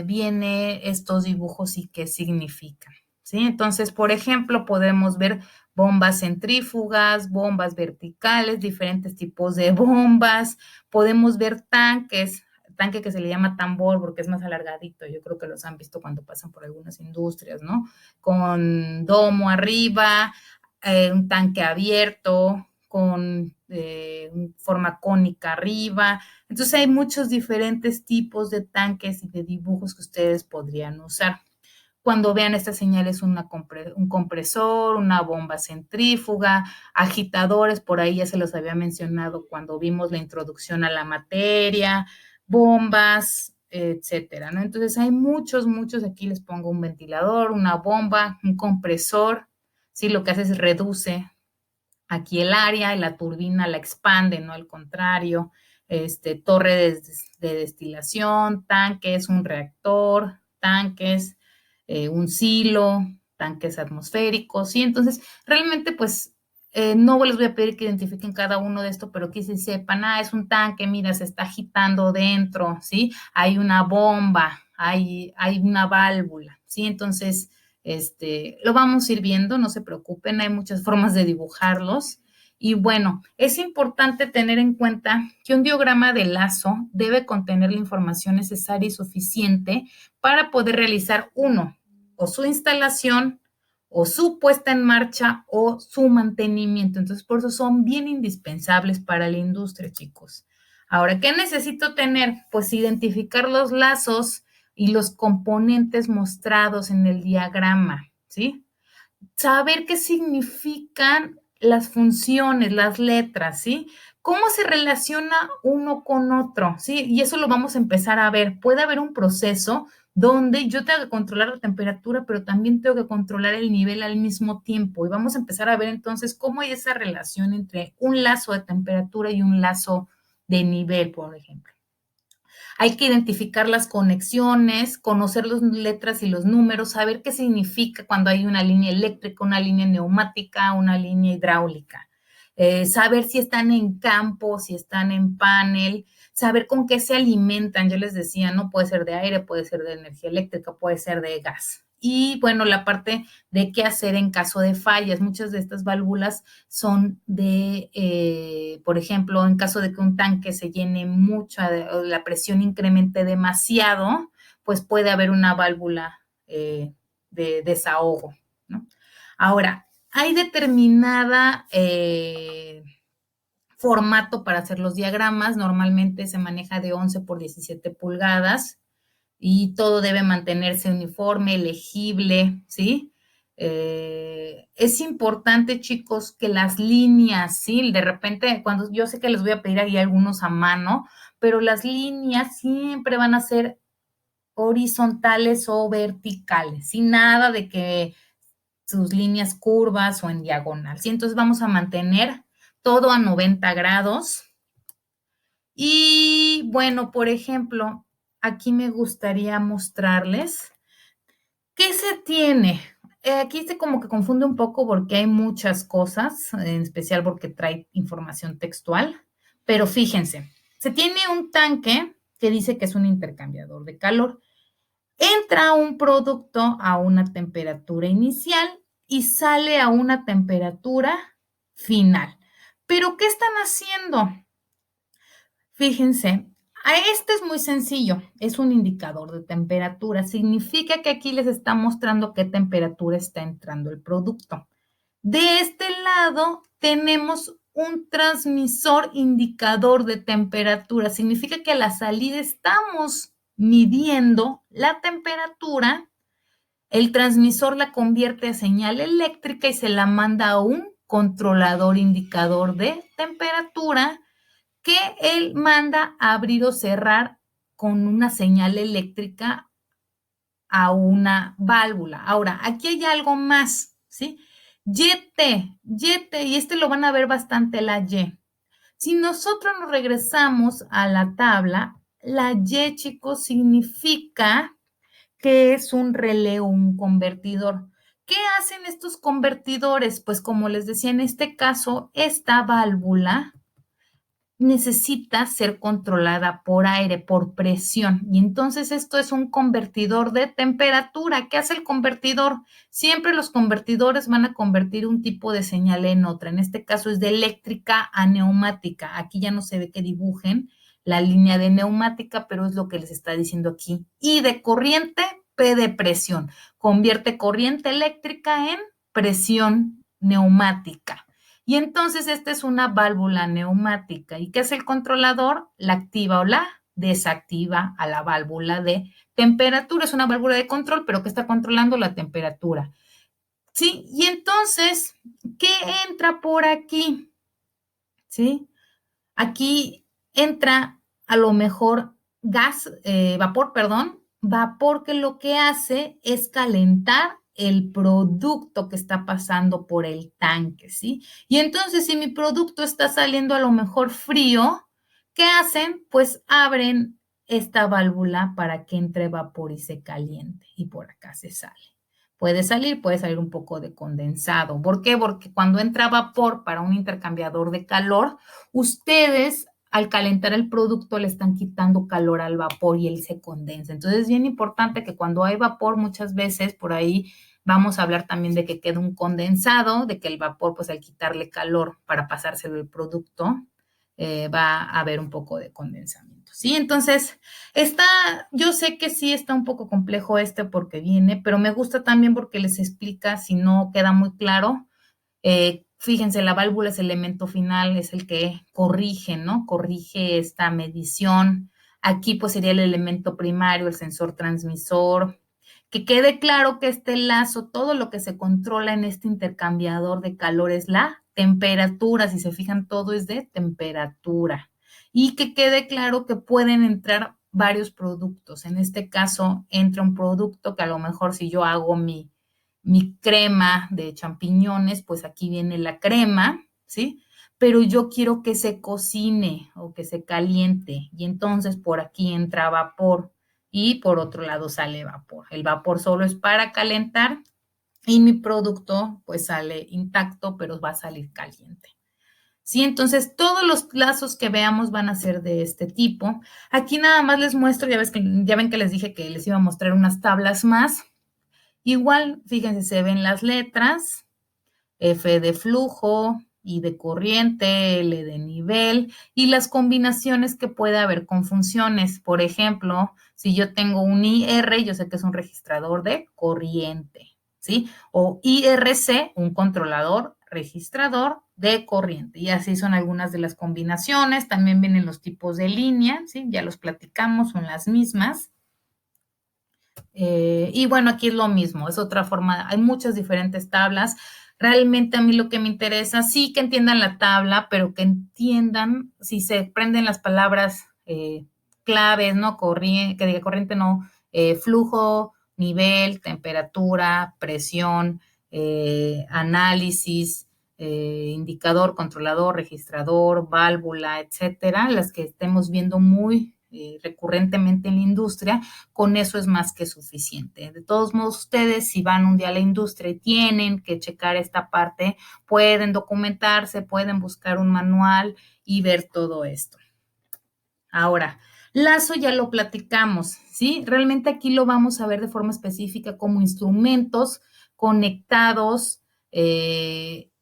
viene estos dibujos y qué significan, ¿sí? Entonces, por ejemplo, podemos ver bombas centrífugas, bombas verticales, diferentes tipos de bombas, podemos ver tanques, tanque que se le llama tambor porque es más alargadito, yo creo que los han visto cuando pasan por algunas industrias, ¿no? Con domo arriba, un tanque abierto, con forma cónica arriba. Entonces hay muchos diferentes tipos de tanques y de dibujos que ustedes podrían usar. Cuando vean estas señales, un compresor, una bomba centrífuga, agitadores, por ahí ya se los había mencionado cuando vimos la introducción a la materia, bombas, etcétera, ¿no? Entonces hay muchos, aquí les pongo un ventilador, una bomba, un compresor, ¿sí? Lo que hace es reduce aquí el área y la turbina la expande, ¿no? Al contrario, torre de destilación, tanques, un reactor, tanques, un silo, tanques atmosféricos, ¿sí? Entonces, realmente, pues, no les voy a pedir que identifiquen cada uno de estos, pero que se sepan, es un tanque, mira, se está agitando dentro, ¿sí? Hay una bomba, hay una válvula, ¿sí? Entonces, lo vamos a ir viendo, no se preocupen, hay muchas formas de dibujarlos. Y bueno, es importante tener en cuenta que un diagrama de lazo debe contener la información necesaria y suficiente para poder realizar uno, o su instalación, o su puesta en marcha, o su mantenimiento. Entonces, por eso son bien indispensables para la industria, chicos. Ahora, ¿qué necesito tener? Pues identificar los lazos y los componentes mostrados en el diagrama, ¿sí? Saber qué significan las funciones, las letras, ¿sí? ¿Cómo se relaciona uno con otro? ¿Sí? Y eso lo vamos a empezar a ver. Puede haber un proceso donde yo tengo que controlar la temperatura, pero también tengo que controlar el nivel al mismo tiempo. Y vamos a empezar a ver entonces cómo hay esa relación entre un lazo de temperatura y un lazo de nivel, por ejemplo. Hay que identificar las conexiones, conocer las letras y los números, saber qué significa cuando hay una línea eléctrica, una línea neumática, una línea hidráulica. Saber si están en campo, si están en panel, saber con qué se alimentan. Yo les decía, no puede ser de aire, puede ser de energía eléctrica, puede ser de gas. Y bueno, la parte de qué hacer en caso de fallas. Muchas de estas válvulas son por ejemplo, en caso de que un tanque se llene mucho, o la presión incremente demasiado, pues puede haber una válvula de desahogo, ¿no? Ahora, hay determinada formato para hacer los diagramas. Normalmente se maneja de 11 por 17 pulgadas y todo debe mantenerse uniforme, legible, ¿sí? Es importante, chicos, que las líneas, ¿sí? De repente, cuando yo sé que les voy a pedir ahí algunos a mano, pero las líneas siempre van a ser horizontales o verticales, sin nada de que sus líneas curvas o en diagonal, ¿sí? Entonces vamos a mantener todo a 90 grados. Y bueno, por ejemplo, aquí me gustaría mostrarles qué se tiene. Aquí se como que confunde un poco porque hay muchas cosas, en especial porque trae información textual, pero fíjense, se tiene un tanque que dice que es un intercambiador de calor. Entra un producto a una temperatura inicial y sale a una temperatura final. ¿Pero qué están haciendo? Fíjense, A este es muy sencillo, es un indicador de temperatura. Significa que aquí les está mostrando qué temperatura está entrando el producto. De este lado tenemos un transmisor indicador de temperatura. Significa que a la salida estamos midiendo la temperatura. El transmisor la convierte a señal eléctrica y se la manda a un controlador indicador de temperatura que él manda a abrir o cerrar con una señal eléctrica a una válvula. Ahora, aquí hay algo más, ¿sí? Y este lo van a ver bastante la Y. Si nosotros nos regresamos a la tabla, la Y, chicos, significa que es un relé o un convertidor. ¿Qué hacen estos convertidores? Pues como les decía, en este caso, esta válvula necesita ser controlada por aire, por presión. Y entonces esto es un convertidor de temperatura. ¿Qué hace el convertidor? Siempre los convertidores van a convertir un tipo de señal en otra. En este caso es de eléctrica a neumática. Aquí ya no se ve que dibujen la línea de neumática, pero es lo que les está diciendo aquí. Y de corriente, P de presión. Convierte corriente eléctrica en presión neumática. Y entonces esta es una válvula neumática. ¿Y qué hace el controlador? La activa o la desactiva a la válvula de temperatura. Es una válvula de control, pero que está controlando la temperatura. ¿Sí? Y entonces, ¿qué entra por aquí? ¿Sí? Aquí entra a lo mejor vapor que lo que hace es calentar el producto que está pasando por el tanque, ¿sí? Y entonces, si mi producto está saliendo a lo mejor frío, ¿qué hacen? Pues abren esta válvula para que entre vapor y se caliente. Y por acá se sale. Puede salir un poco de condensado. ¿Por qué? Porque cuando entra vapor para un intercambiador de calor, ustedes al calentar el producto le están quitando calor al vapor y él se condensa. Entonces es bien importante que cuando hay vapor, muchas veces por ahí vamos a hablar también de que queda un condensado, de que el vapor, pues al quitarle calor para pasárselo el producto, va a haber un poco de condensamiento, ¿sí? Entonces, yo sé que sí está un poco complejo porque viene, pero me gusta también porque les explica, si no queda muy claro, fíjense, la válvula es el elemento final, es el que corrige, ¿no? Corrige esta medición. Aquí pues sería el elemento primario, el sensor transmisor. Que quede claro que este lazo, todo lo que se controla en este intercambiador de calor es la temperatura. Si se fijan, todo es de temperatura. Y que quede claro que pueden entrar varios productos. En este caso, entra un producto que a lo mejor si yo hago mi crema de champiñones, pues aquí viene la crema, ¿sí? Pero yo quiero que se cocine o que se caliente y entonces por aquí entra vapor y por otro lado sale vapor. El vapor solo es para calentar y mi producto pues sale intacto, pero va a salir caliente. ¿Sí? Entonces, todos los lazos que veamos van a ser de este tipo. Aquí nada más les muestro, ya ven que les dije que les iba a mostrar unas tablas más. Igual, fíjense, se ven las letras, F de flujo, I de corriente, L de nivel y las combinaciones que puede haber con funciones. Por ejemplo, si yo tengo un IR, yo sé que es un registrador de corriente, ¿sí? O IRC, un controlador registrador de corriente. Y así son algunas de las combinaciones. También vienen los tipos de línea, ¿sí? Ya los platicamos, son las mismas. Y bueno, aquí es lo mismo, es otra forma, hay muchas diferentes tablas. Realmente a mí lo que me interesa, sí que entiendan la tabla, pero que entiendan, si se prenden las palabras claves, ¿no? Que diga corriente, no, flujo, nivel, temperatura, presión, análisis, indicador, controlador, registrador, válvula, etcétera, las que estemos viendo muy recurrentemente en la industria, con eso es más que suficiente. De todos modos, ustedes si van un día a la industria y tienen que checar esta parte, pueden documentarse, pueden buscar un manual y ver todo esto. Ahora, lazo ya lo platicamos, ¿sí? Realmente aquí lo vamos a ver de forma específica como instrumentos conectados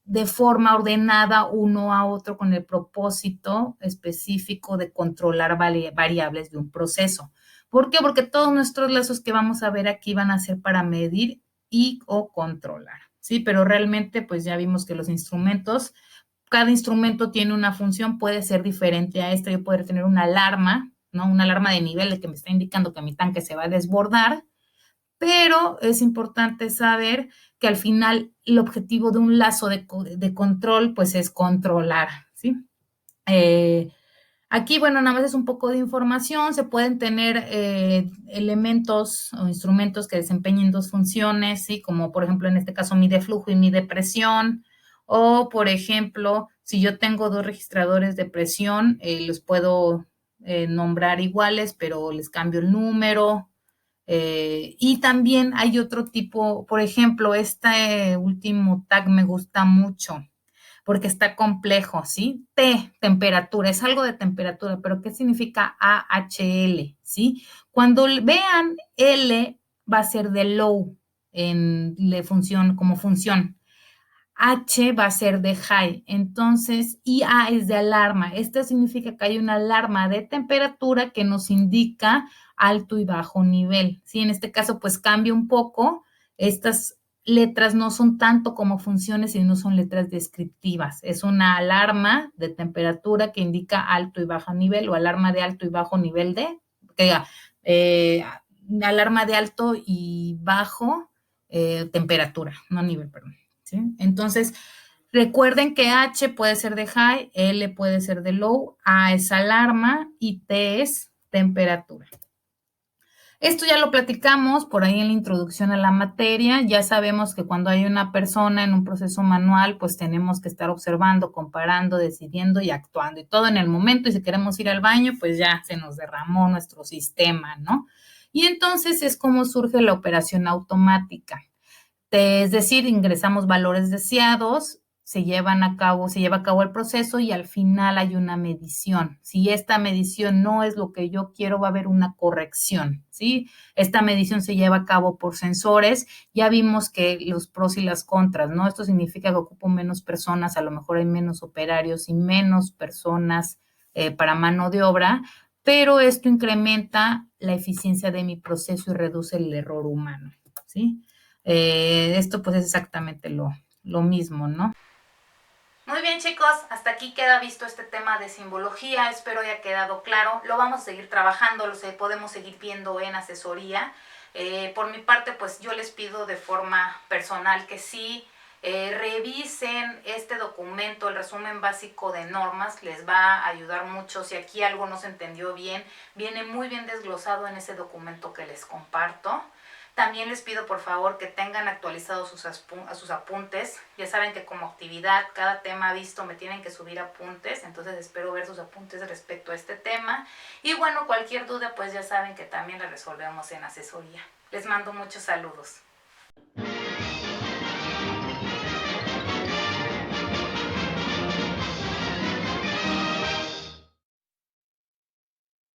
de forma ordenada uno a otro con el propósito específico de controlar variables de un proceso. ¿Por qué? Porque todos nuestros lazos que vamos a ver aquí van a ser para medir y o controlar, ¿sí? Pero realmente pues ya vimos que los instrumentos, cada instrumento tiene una función, puede ser diferente a esta. Yo puedo tener una alarma, ¿no? Una alarma de nivel de que me está indicando que mi tanque se va a desbordar, pero es importante saber que al final el objetivo de un lazo de control pues es controlar, ¿sí? Aquí, bueno, nada más es un poco de información. Se pueden tener elementos o instrumentos que desempeñen dos funciones, ¿sí? Como por ejemplo en este caso mide flujo y mide presión. O por ejemplo, si yo tengo dos registradores de presión, los puedo nombrar iguales, pero les cambio el número. Y también hay otro tipo, por ejemplo, este último tag me gusta mucho porque está complejo, ¿sí? T, temperatura, es algo de temperatura, pero ¿qué significa AHL, ¿sí? Cuando vean L va a ser de low en la función, como función. H va a ser de high, entonces IA es de alarma. Esto significa que hay una alarma de temperatura que nos indica alto y bajo nivel. ¿Sí? En este caso, pues cambia un poco. Estas letras no son tanto como funciones, sino son letras descriptivas. Es una alarma de temperatura que indica alto y bajo nivel o alarma de alto y bajo nivel de, eh, alarma de alto y bajo temperatura, no nivel, perdón. ¿Sí? Entonces, recuerden que H puede ser de high, L puede ser de low, A es alarma y T es temperatura. Esto ya lo platicamos por ahí en la introducción a la materia. Ya sabemos que cuando hay una persona en un proceso manual, pues tenemos que estar observando, comparando, decidiendo y actuando. Y todo en el momento. Y si queremos ir al baño, pues ya se nos derramó nuestro sistema, ¿no? Y entonces es como surge la operación automática. Es decir, ingresamos valores deseados, se lleva a cabo el proceso y al final hay una medición. Si esta medición no es lo que yo quiero, va a haber una corrección, ¿sí? Esta medición se lleva a cabo por sensores. Ya vimos que los pros y las contras, ¿no? Esto significa que ocupo menos personas, a lo mejor hay menos operarios y menos personas para mano de obra, pero esto incrementa la eficiencia de mi proceso y reduce el error humano, ¿sí? Esto pues es exactamente lo mismo, ¿no? Muy bien, chicos, hasta aquí queda visto este tema de simbología. Espero haya quedado claro. Lo vamos a seguir trabajando, podemos seguir viendo en asesoría. Por mi parte, pues yo les pido de forma personal que sí revisen este documento, el resumen básico de normas. Les va a ayudar mucho. Si aquí algo no se entendió bien, viene muy bien desglosado en ese documento que les comparto. También les pido por favor que tengan actualizados sus apuntes. Ya saben que como actividad, cada tema visto me tienen que subir apuntes. Entonces espero ver sus apuntes respecto a este tema. Y bueno, cualquier duda pues ya saben que también la resolvemos en asesoría. Les mando muchos saludos.